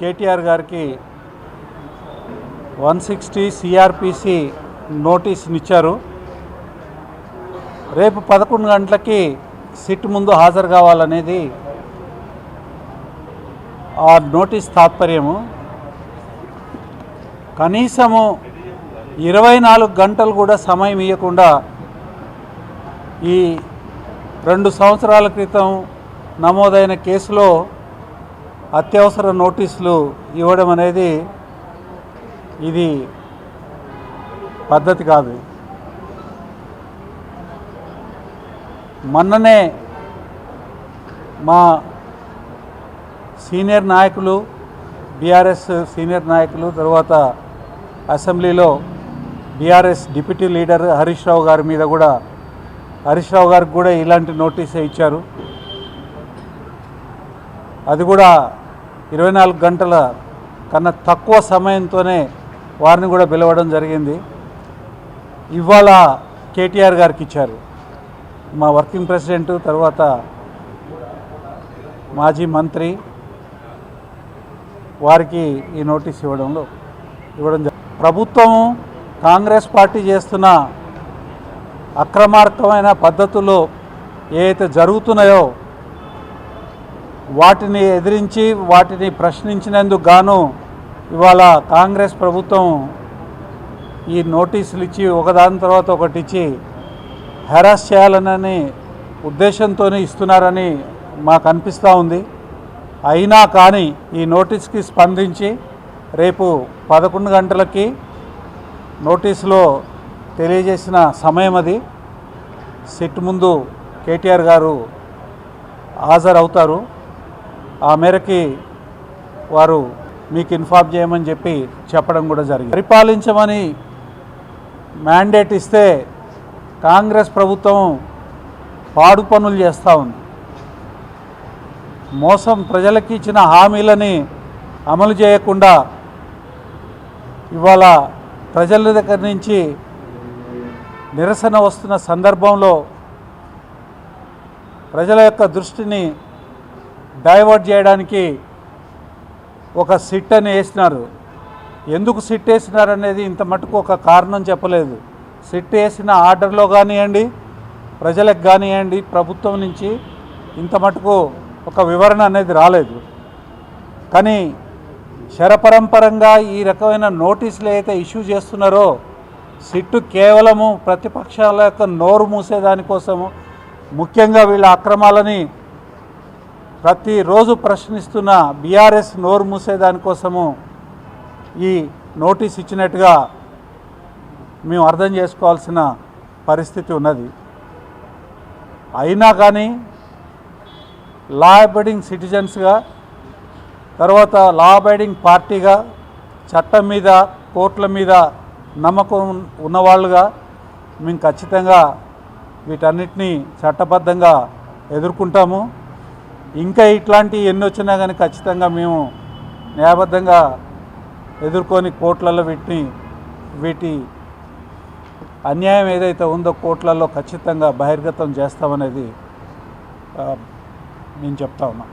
కేటీఆర్ గారికి 160 సిఆర్పిసి నోటీసునిచ్చారు. రేపు 11 గంటలకి సిట్ ముందు హాజరు కావాలనేది ఆ నోటీస్ తాత్పర్యము. కనీసము 24 గంటలు కూడా సమయం ఇవ్వకుండా ఈ 2 సంవత్సరాల క్రితం నమోదైన కేసులో అత్యవసర నోటీసులు ఇవ్వడం అనేది ఇది పద్ధతి కాదు. మొన్ననే మా సీనియర్ నాయకులు, బీఆర్ఎస్ సీనియర్ నాయకులు, తర్వాత అసెంబ్లీలో BRS deputy leader Harish Rao గారి మీద కూడా, హరీష్ రావు గారికి కూడా ఇలాంటి నోటీసే ఇచ్చారు. అది కూడా 24 గంటల కన్నా తక్కువ సమయంతోనే వారిని కూడా పిలవడం జరిగింది. ఇవాళ కేటీఆర్ గారికి ఇచ్చారు. మా వర్కింగ్ ప్రెసిడెంట్, తర్వాత మాజీ మంత్రి వారికి ఈ నోటీస్ ఇవ్వడం ప్రభుత్వం కాంగ్రెస్ పార్టీ చేస్తున్న అక్రమార్కమైన పద్ధతులు ఏవైతే జరుగుతున్నాయో వాటిని ఎదిరించి, వాటిని ప్రశ్నించినందుకు గాను ఇవాళ కాంగ్రెస్ ప్రభుత్వం ఈ నోటీసులు ఇచ్చి ఒకదాని తర్వాత ఒకటి ఇచ్చి హెరాస్ చేయాలనని ఉద్దేశంతో ఇస్తున్నారని మాకు అనిపిస్తూ ఉంది. అయినా కానీ ఈ నోటీస్కి స్పందించి రేపు 11 గంటలకి నోటీసులో తెలియజేసిన సమయం అది, సిట్ ముందు కేటీఆర్ గారు హాజరవుతారు. ఆ మేరకి వారు మీకు ఇన్ఫార్మ్ చేయమని చెప్పడం కూడా జరిగింది. పరిపాలించమని మ్యాండేట్ ఇస్తే కాంగ్రెస్ ప్రభుత్వం పాడు పనులు చేస్తూ ఉంది. మోసం, ప్రజలకి ఇచ్చిన హామీలని అమలు చేయకుండా ఇవాళ ప్రజల దగ్గర నుంచి నిరసన వస్తున్న సందర్భంలో ప్రజల యొక్క దృష్టిని డైవర్ట్ చేయడానికి ఒక సిట్ అని వేసినారు. ఎందుకు సిట్ వేసినారనేది ఇంత మటుకు ఒక కారణం చెప్పలేదు. సిట్ వేసిన ఆర్డర్లో కానివ్వండి, ప్రజలకు కానివ్వండి, ప్రభుత్వం నుంచి ఇంత మటుకు ఒక వివరణ అనేది రాలేదు. కానీ శరపరంపరంగా ఈ రకమైన నోటీసులు అయితే ఇష్యూ చేస్తున్నారో సిట్టు కేవలము ప్రతిపక్షాల యొక్క నోరు మూసేదానికోసము, ముఖ్యంగా వీళ్ళ అక్రమాలని ప్రతిరోజు ప్రశ్నిస్తున్న బీఆర్ఎస్ నోరు మూసేదానికోసము ఈ నోటీస్ ఇచ్చినట్టుగా మేము అర్థం చేసుకోవాల్సిన పరిస్థితి ఉన్నది. అయినా కానీ లా అబైడింగ్ సిటిజన్స్గా, తర్వాత లా అబైడింగ్ పార్టీగా, చట్టం మీద, కోర్టుల మీద నమ్మకం ఉన్నవాళ్ళుగా మేము ఖచ్చితంగా వీటన్నిటినీ చట్టబద్ధంగా ఎదుర్కొంటాము. ఇంకా ఇట్లాంటి ఎన్ని వచ్చినా కానీ ఖచ్చితంగా మేము న్యాయబద్ధంగా ఎదుర్కొని కోర్టులలో వీటి అన్యాయం ఏదైతే ఉందో కోర్టులలో ఖచ్చితంగా బహిర్గతం చేస్తామనేది నేను చెప్తా ఉన్నా.